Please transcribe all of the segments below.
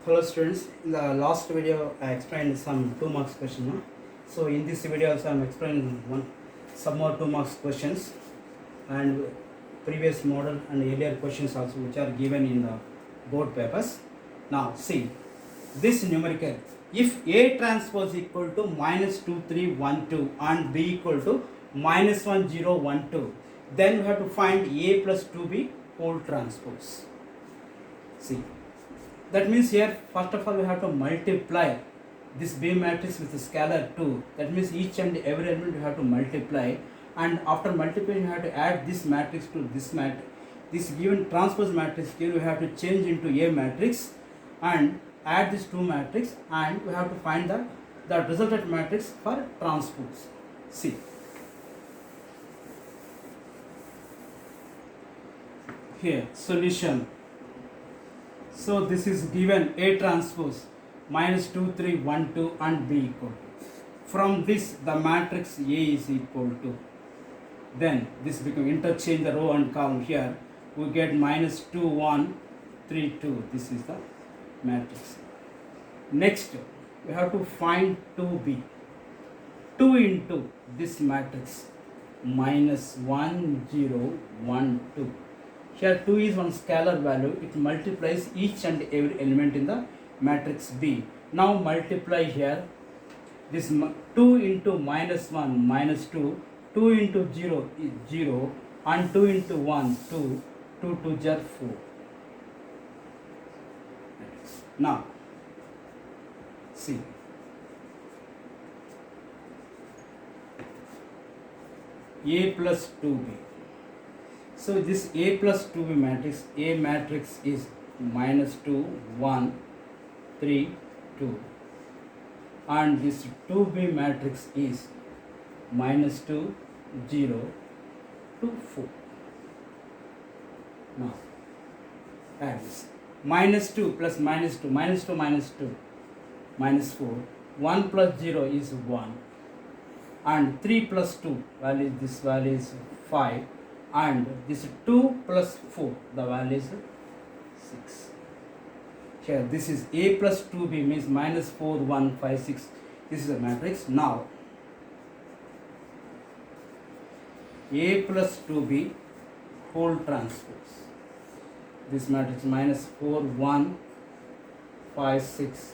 Hello students, in the last video I explained some 2 marks question. No? So in this video also I am explaining some more 2 marks questions and previous model and earlier questions also which are given in the board papers. Now see this numerical, if A transpose equal to minus 2312 and B equal to minus 1012, then we have to find A plus 2B whole transpose. See, that means here first of all we have to multiply this B matrix with the scalar 2. That means each and every element we have to multiply, and after multiplying you have to add this matrix to this matrix. This given transpose matrix here we have to change into A matrix and add this 2 matrix, and we have to find the resultant matrix for transpose. See, here solution. So this is given A transpose minus 2, 3, 1, 2 and B equal to. From this the matrix A is equal to. Then this become interchange the row and column here. We get minus 2, 1, 3, 2. This is the matrix. Next we have to find 2B. 2 into this matrix minus 1, 0, 1, 2. Here 2 is one scalar value, it multiplies each and every element in the matrix B. Now multiply here, this 2 into minus 1, minus 2, 2 into 0 is 0, and 2 into 1, 2, 2 to 4. Now, see. A plus 2B. So this A plus 2B matrix, A matrix is minus 2, 1, 3, 2. And this 2B matrix is minus 2, 0, 2, 4. Now, add this. Minus 2 plus minus 2, minus 2 minus 2, minus 4. 1 plus 0 is 1. And 3 plus 2, value, this value is 5. And this 2 plus 4, the value is 6. Here this is A plus 2B means minus 4, 1, 5, 6. This is a matrix. Now A plus 2B whole transpose. This matrix minus 4, 1, 5, 6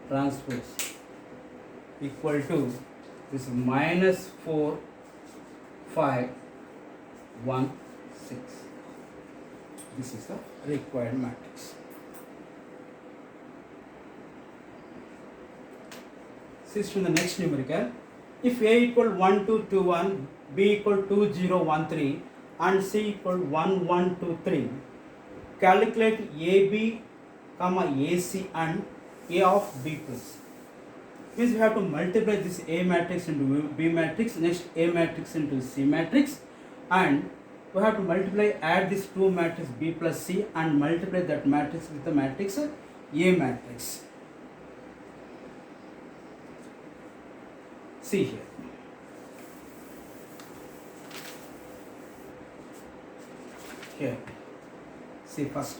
transpose equal to this minus 4, 5, 1, 6. This is the required matrix. See to the next numerical. If A equal 1, 2, 2, 1, B equal 2, 0, 1, 3 and C equal 1, 1, 2, 3, calculate AB, AC and A of B plus. Means we have to multiply this A matrix into B matrix, next A matrix into C matrix, and we have to multiply, add this 2 matrix B plus C and multiply that matrix with the matrix A matrix. See here. Here. See first.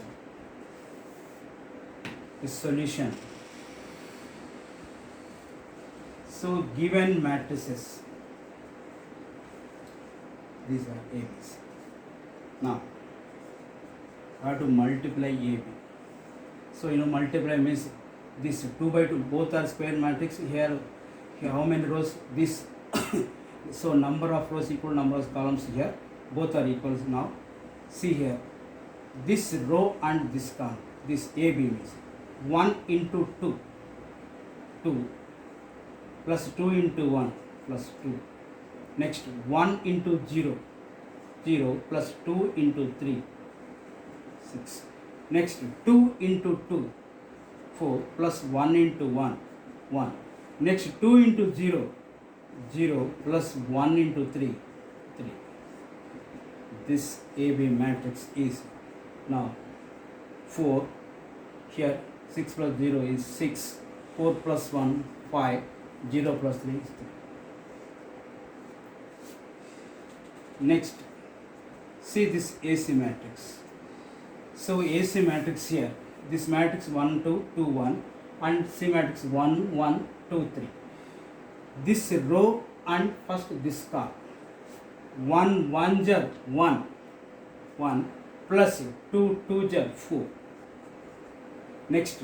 The solution. So given matrices, these are ABs. Now I have to multiply AB. So multiply means this 2 by 2 both are square matrix. Here how many rows? This so number of rows equal number of columns here, both are equals. Now see here, this row and this column, this AB means 1 into 2, 2 plus 2 into 1 plus 2. Next 1 into 0, 0 plus 2 into 3, 6. Next 2 into 2, 4 plus 1 into 1, 1. Next 2 into 0, 0 plus 1 into 3, 3. This AB matrix is now 4. Here 6 plus 0 is 6. 4 plus 1, 5. 0 plus 3 is 3. Next, see this AC matrix. So AC matrix here, this matrix 1 2 2 1 and C matrix 1 1 2 3. This row and first this column. 1 1 jar 1 1 plus 2 2 jar 4. Next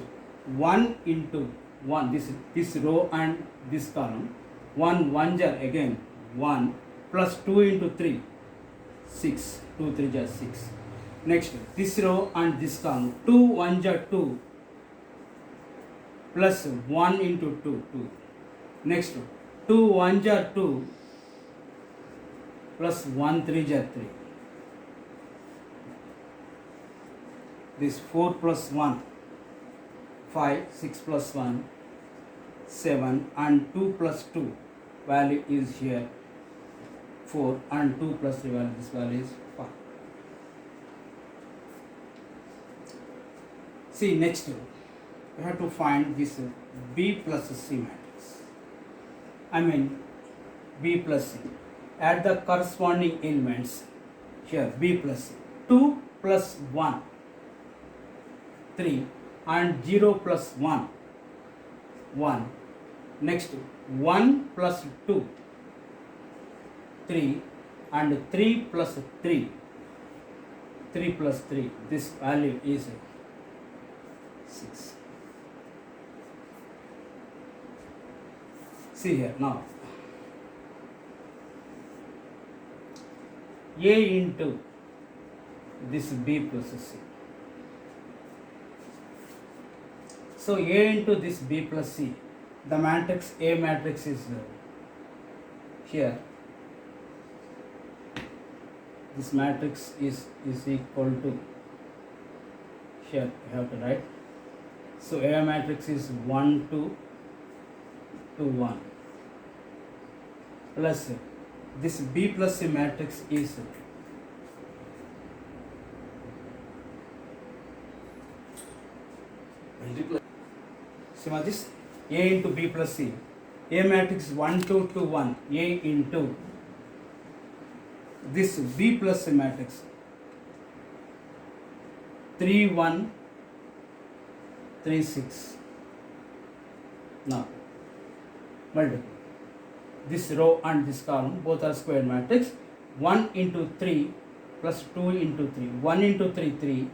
1 into 1, this row and this column. 1 1 jar again 1 plus 2 into 3 6, 2 3 jar 6. Next this row and this column. 2 1 jar 2 plus 1 into 2 2. Next 2 1 jar 2 plus 1 3 jar 3. This 4 plus 1 5, 6 plus 1 7 and 2 plus 2 value is here 4 and 2 plus 3 value, this value is 5. See, next we have to find this B plus C matrix. I mean B plus C. Add the corresponding elements here. B plus C. 2 plus 1 3 and 0 plus 1 1. Next 1 plus 2 3 and 3 plus 3 3 plus 3. This value is 6. See here now. A into this B plus C. So A into this B plus C, the matrix A matrix is here. This matrix is equal to, here you have to write. So A matrix is 1 2 2 1 plus this B plus C matrix is see what this A into B plus C. A matrix 1 2 2 1 A into this B plus C matrix 3 1 3 6. Now multiply this row and this column, both are square matrix. 1 into 3 plus 2 into 3. 1 into 3 3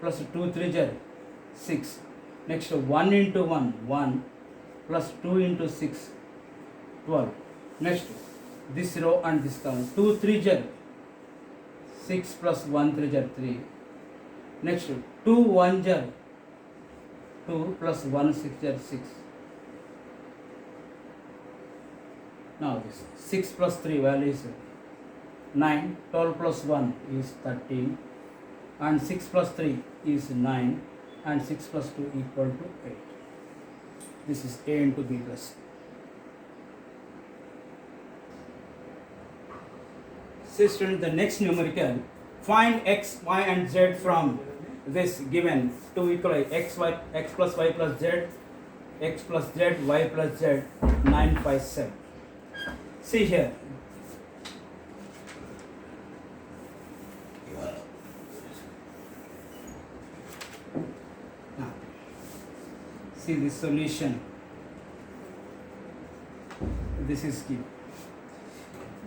plus 2 3 jar 6. Next 1 into 1 1 plus 2 into 6 12. Next this row and this column. 2 3 jar 6 plus 1 3 jar 3. Next 2 1 jar 2 plus 1 6 jar 6. Now this 6 plus 3 value is 9, 12 plus 1 is 13 and 6 plus 3 is 9 and 6 plus 2 equal to 8. This is A into B plus C. See students, the next numerical, find x, y and z from this given 2 equal x plus y plus z, x plus z, y plus z, 9 5 7. See here. Now, see this solution. This is given.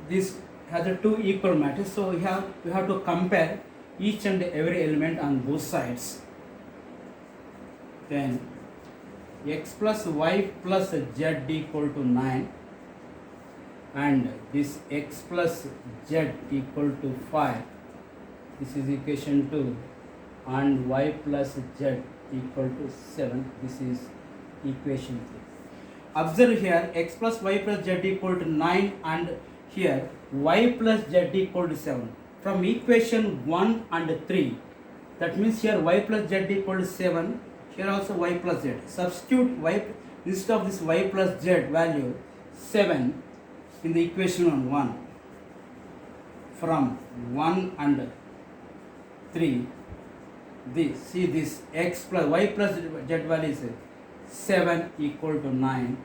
This has a two equal matrix, so we have to compare each and every element on both sides. Then x plus y plus z equal to 9. And this x plus z equal to 5, this is equation 2, and y plus z equal to 7, this is equation 3. Observe here, x plus y plus z equal to 9 and here y plus z equal to 7. From equation 1 and 3, that means here y plus z equal to 7, here also y plus z. Substitute y instead of this y plus z value 7 in the equation on 1. From 1 and 3, see this x plus y plus z value is 7 equal to 9.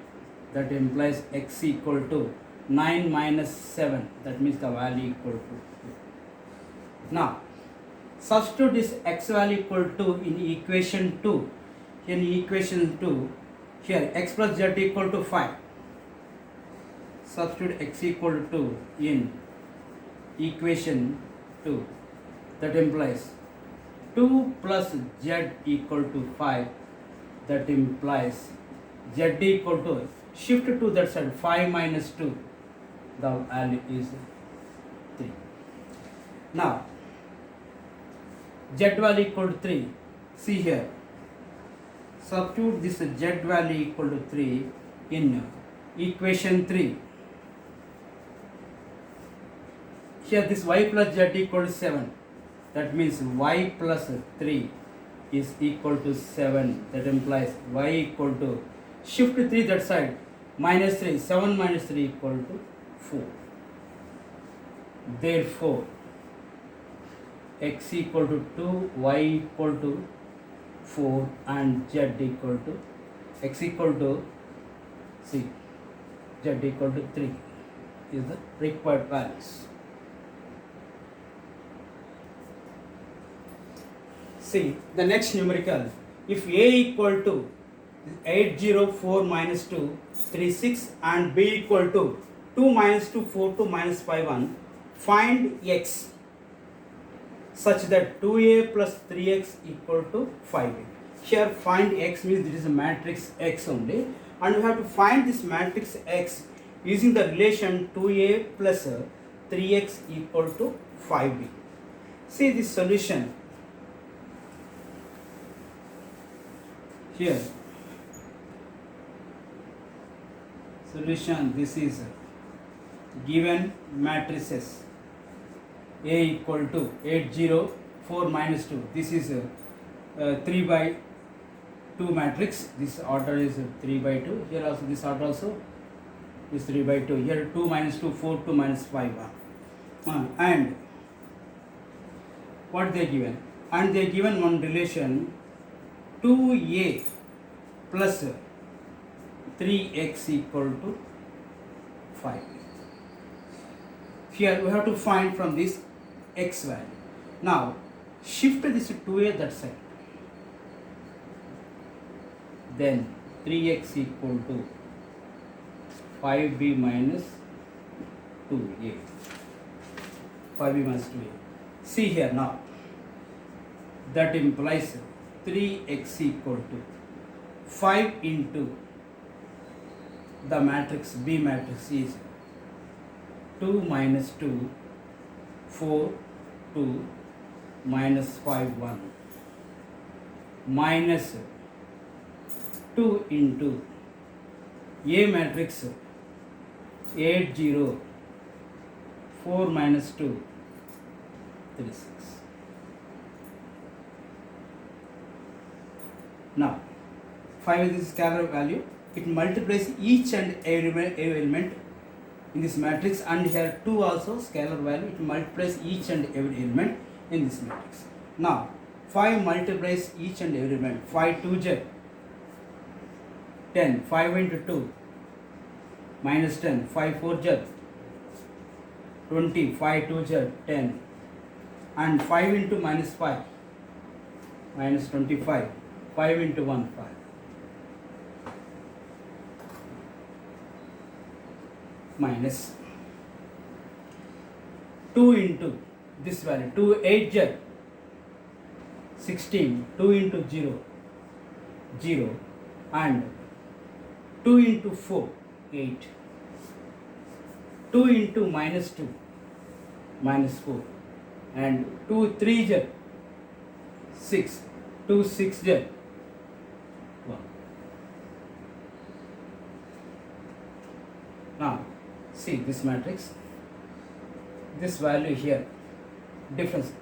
That implies x equal to 9 minus 7. That means the value equal to 2. Now Substitute this x value equal to in equation 2. In equation 2, here x plus z equal to 5. Substitute x equal to in equation 2. That implies 2 plus z equal to 5. That implies z equal to, shift to that side, 5 minus 2. The value is 3. Now, z value equal to 3. See here. Substitute this z value equal to 3 in equation 3. Here this y plus z equal to 7. That means y plus 3 is equal to 7. That implies y equal to, shift 3 that side, minus 3. 7 minus 3 equal to 4. Therefore, x equal to 2, y equal to 4 and z equal to, x equal to, see, z equal to 3 is the required values. See the next numerical. If a equal to 804 minus 2 36 and b equal to 2 minus 2 4 2 minus 5 1, find x such that 2a plus 3x equal to 5a. Here find x means this is a matrix x only, and we have to find this matrix x using the relation 2a plus 3x equal to 5b. See this solution. Here solution, this is given matrices a equal to 804 minus 2. This is 3 by 2 matrix. This order is 3 by 2. Here also this order also is 3 by 2. Here 2 minus 2 4 2 minus 5 and what they given? And they given one relation 2a plus 3x equal to 5. Here we have to find from this x value. Now shift this to 2a that side. Then 3x equal to 5b minus 2a. 5b minus 2a. See here now. That implies 3x equal to 5 into the matrix B matrix is 2 minus 2 4 2 minus 5 1 minus 2 into A matrix 8 0 4 minus 2 3 6. Now 5 is scalar value. It multiplies each and every element in this matrix, and here 2 also scalar value. It multiplies each and every element in this matrix. Now 5 multiplies each and every element. 5 2 j 10. 5 into 2 minus 10. 5 4 j 20. 5 2 j 10. And 5 into minus 5 minus 25. 5 into 1 5. Minus 2 into this value 2 8 j 16. 2 into 0 0 and 2 into 4 8. 2 into minus 2 minus 4 and 2 3 j 6. 2 6 j 1. Now see this matrix, this value here, difference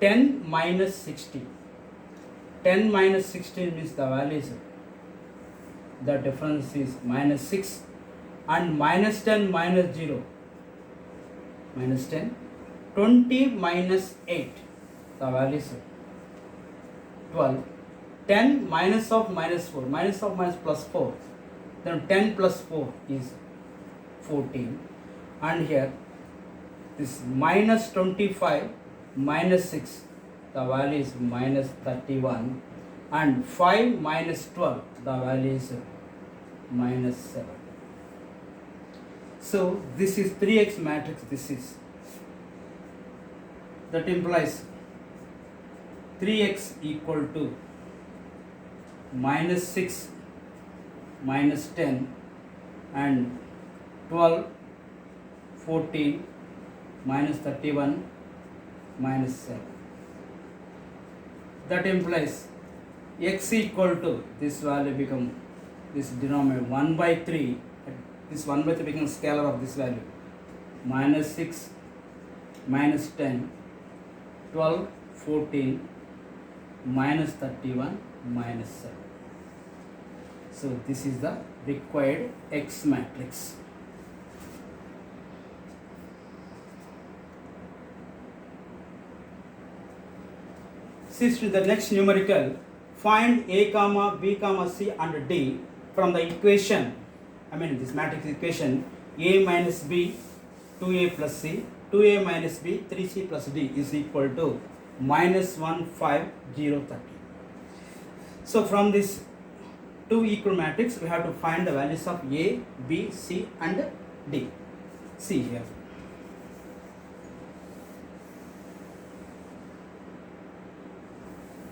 10 minus 16. 10 minus 16 means the value is, the difference is minus 6, and minus 10 minus 0 minus 10. 20 minus 8, the value is 12. 10 minus of minus 4, minus of minus plus 4, then 10 plus 4 is 14, and here this minus 25 minus 6, the value is minus 31, and 5 minus 12, the value is minus 7. So this is 3x matrix, this is. That implies 3x equal to minus 6 minus 10 and 12, 14 minus 31 minus 7. That implies x equal to, this value become, this denominator 1 by 3, this 1 by 3 becomes scalar of this value, minus 6 minus 10, 12, 14 minus 31 minus 7. So this is the required X matrix. See to the next numerical, find a comma b comma c and d from the equation, this matrix equation, a minus b 2a plus c, 2a minus b 3c plus d is equal to minus 1, 5, 0, 30. So from this two equal matrix, we have to find the values of a, b, c and d. See here.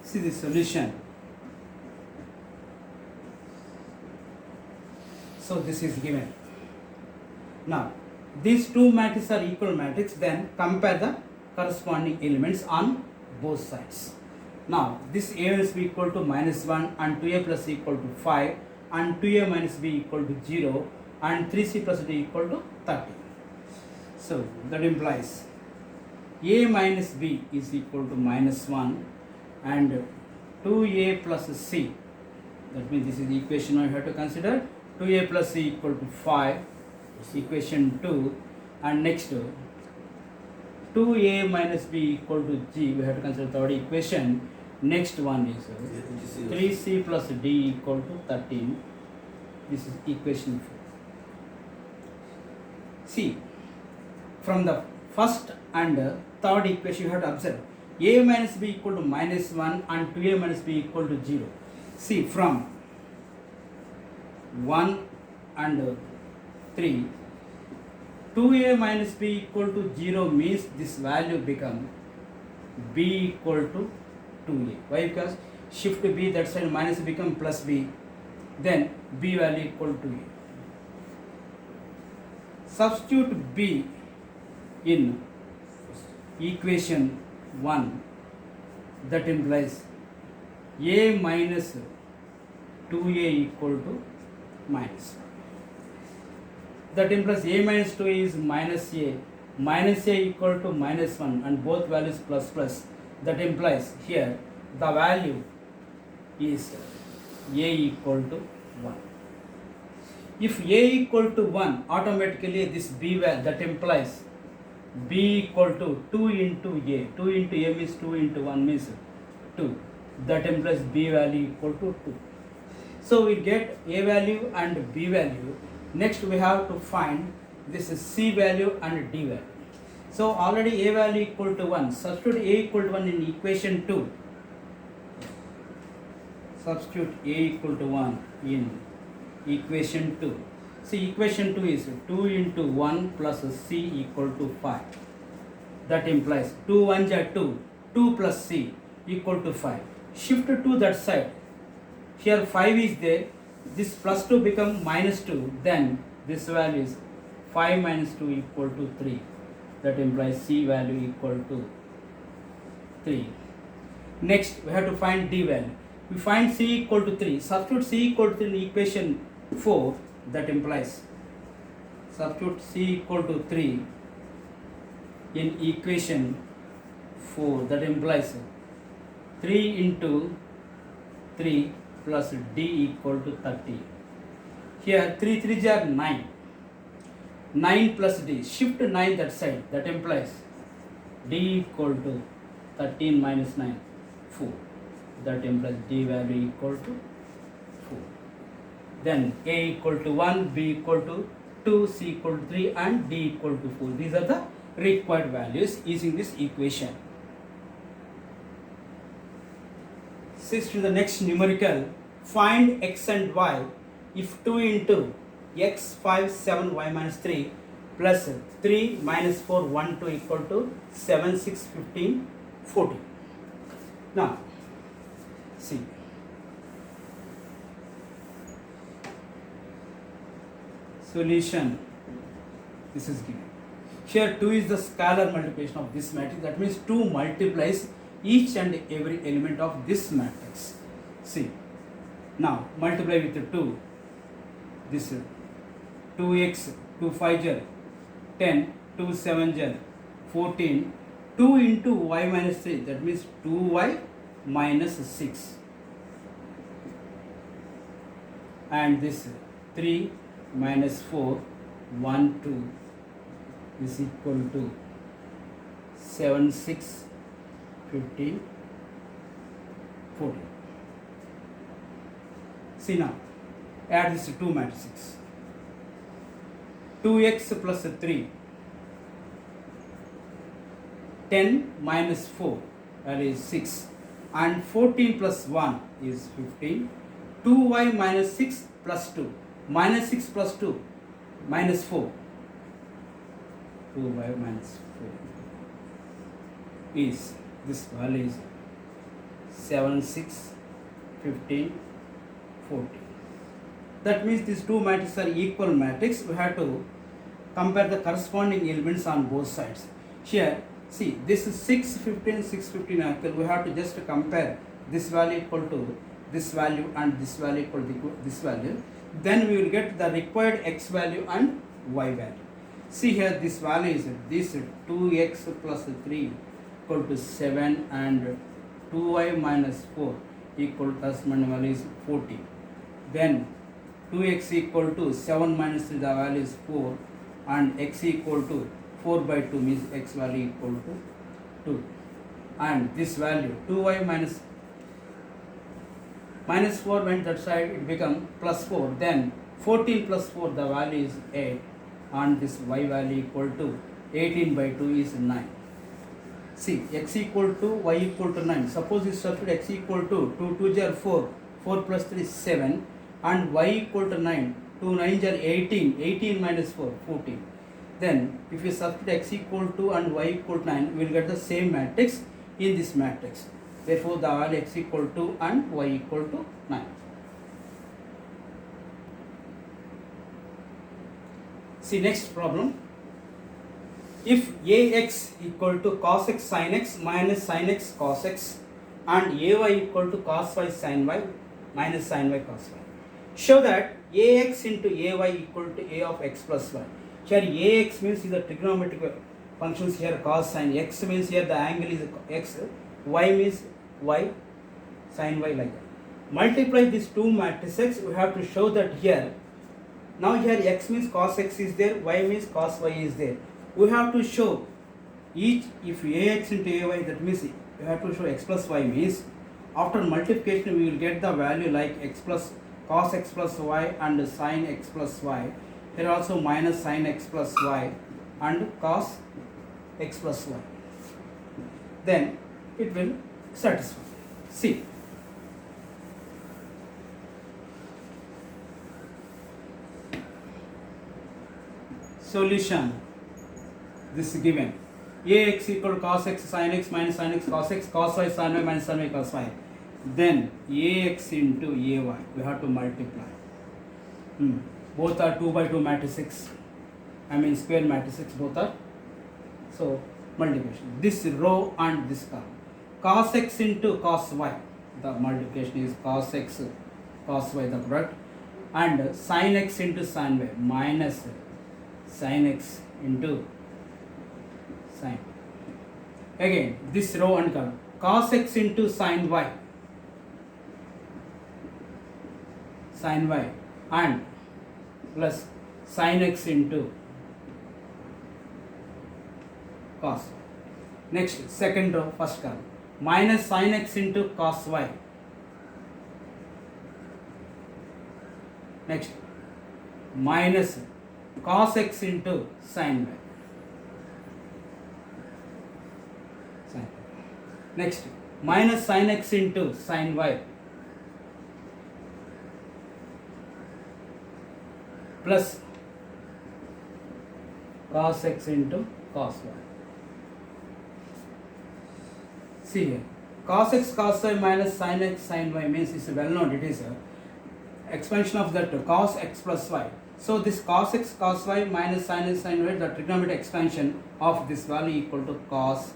See the solution. So this is given. Now these two matrices are equal matrix, then compare the corresponding elements on both sides. Now this a minus b equal to minus 1 and 2a plus c equal to 5 and 2a minus b equal to 0 and 3c plus d equal to 30. So that implies a minus b is equal to minus 1 and 2a plus c. That means this is the equation I have to consider. 2a plus c equal to 5, equation 2, and next 2a minus b equal to g, we have to consider third equation. Next one is 3c plus d equal to 13. This is equation 4. See, from the first and third equation you have to observe a minus b equal to minus 1 and 2a minus b equal to 0. See, from 1 and 3, 2a minus b equal to 0 means this value become b equal to 2a. Why? Because shift b that side, minus become plus b, then b value equal to a. Substitute b in equation 1, that implies a minus 2a equal to minus 1. That implies a minus 2 is minus a equal to minus 1 and both values plus plus. That implies here the value is a equal to 1. If a equal to 1, automatically this b value, that implies b equal to 2 into a. 2 into a means 2 into 1 means 2. That implies b value equal to 2. So we get a value and b value. Next we have to find this is c value and d value. So already a value equal to 1. Substitute a equal to 1 in equation 2. Substitute a equal to 1 in equation 2. See, equation 2 is 2 into 1 plus c equal to 5. That implies 2 1s are 2. 2 plus c equal to 5. Shift to that side. Here 5 is there. This plus 2 become minus 2. Then this value is 5 minus 2 equal to 3. That implies c value equal to 3. Next we have to find d value. We find c equal to 3. Substitute c equal to 3 in equation 4. That implies substitute c equal to 3 in equation 4. That implies 3 into 3 plus d equal to 30. Here 3 3s are 9. 9 plus d. Shift 9 that side. That implies d equal to 13 minus 9, 4. That implies d value equal to 4. Then a equal to 1, b equal to 2, c equal to 3 and d equal to 4. These are the required values using this equation. exist in the next numerical. Find x and y if 2 into x 5 7 y minus 3 plus 3 minus 4 1 2 equal to 7 6 15 14. Now see, solution. This is given. Here 2 is the scalar multiplication of this matrix. That means 2 multiplies each and every element of this matrix. See, now multiply with 2. This 2x 2 5 jar 10, 2 7 jar 14, 2 into y minus 3, that means 2y minus 6, and this 3 minus 4 1 2 is equal to 7 6 15 14. See now, add this 2 matrices. 2x plus 3, 10 minus 4, that is 6, and 14 plus 1 is 15, 2y minus 6 plus 2, minus 6 plus 2, minus 4, 2y minus 4 is, this value is 7 6 15 14. That means these two matrices are equal matrix. We have to compare the corresponding elements on both sides. Here, see, this is 6 15 6 15 equal. We have to just compare this value equal to this value and this value equal to this value. Then we will get the required x value and y value. See here, this value is this 2x plus 3 equal to 7 and 2y minus 4 equal to corresponding value is 14. Then 2x equal to 7 minus 3, the value is 4, and x equal to 4 by 2 means x value equal to 2. And this value 2y minus 4 went that side, it become plus 4. Then 14 plus 4, the value is 8, and this y value equal to 18 by 2 is 9. See, x equal to y equal to 9. Suppose you substitute x equal to 2 2 are 4, 4 plus 3 is 7, and y equal to 9, 2 9 are 18, 18 minus 4, 14. Then if you substitute x equal to and y equal to 9, we will get the same matrix in this matrix. Therefore, the value x equal to and y equal to 9. See next problem. If ax equal to cos x sin x minus sin x cos x and ay equal to cos y sin y minus sin y cos y, show that ax into ay equal to a of x plus y. Here ax means is the trigonometric functions, here cos sin, x means here the angle is x, y means y, sin y, like that. Multiply these two matrices, we have to show that here, now here x means cos x is there, y means cos y is there. We have to show each, if ax into ay, that means we have to show x plus y means after multiplication we will get the value like x plus cos x plus y and sin x plus y. Here also minus sin x plus y and cos x plus y. Then it will satisfy. See, solution. This is given. Ax equal to cos x sin x minus sin x cos x, cos y sin y minus sin y cos y. Then ax into ay, we have to multiply. Both are 2 by 2 matrices. I mean square matrices, both are. So multiplication. This row and this column. Cos x into cos y. The multiplication is cos x, cos y, the product. And sin x into sin y minus sin x into sin. Again, this row and column. Cos x into sin y. Sin y and plus sin x into cos. Next, second row, first column. Minus sin x into cos y. Next, minus cos x into sin y. Next, minus sin x into sin y plus cos x into cos y. See here, cos x cos y minus sin x sin y means it's well known, it is a expansion of that cos x plus y. So this cos x cos y minus sin x sin y, the trigonometric expansion of this value equal to cos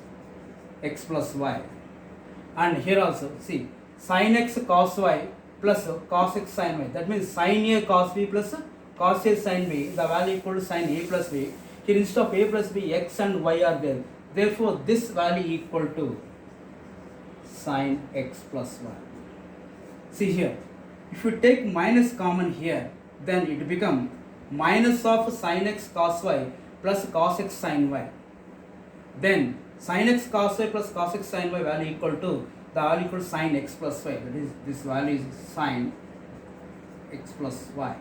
x plus y. And here also see sin x cos y plus cos x sin y, that means sin a cos b plus cos a sin b, the value equal to sin a plus b. Here instead of a plus b, x and y are there, therefore this value equal to sin x plus y. See here, if you take minus common here, then it become minus of sin x cos y plus cos x sin y. Then sin x cos y plus cos x sin y value equal to, the value equal to sin x plus y, that is this value is sin x plus y.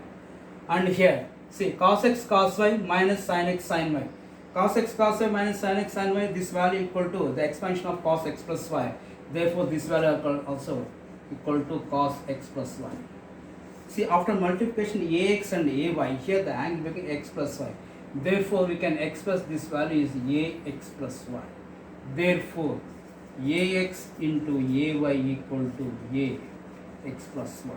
And here see cos x cos y minus sin x sin y, cos x cos y minus sin x sin y, this value equal to the expansion of cos x plus y, therefore this value also equal to cos x plus y. See, after multiplication ax and ay, here the angle becomes x plus y, therefore we can express this value is ax plus y. Therefore ax into ay equal to ax plus y.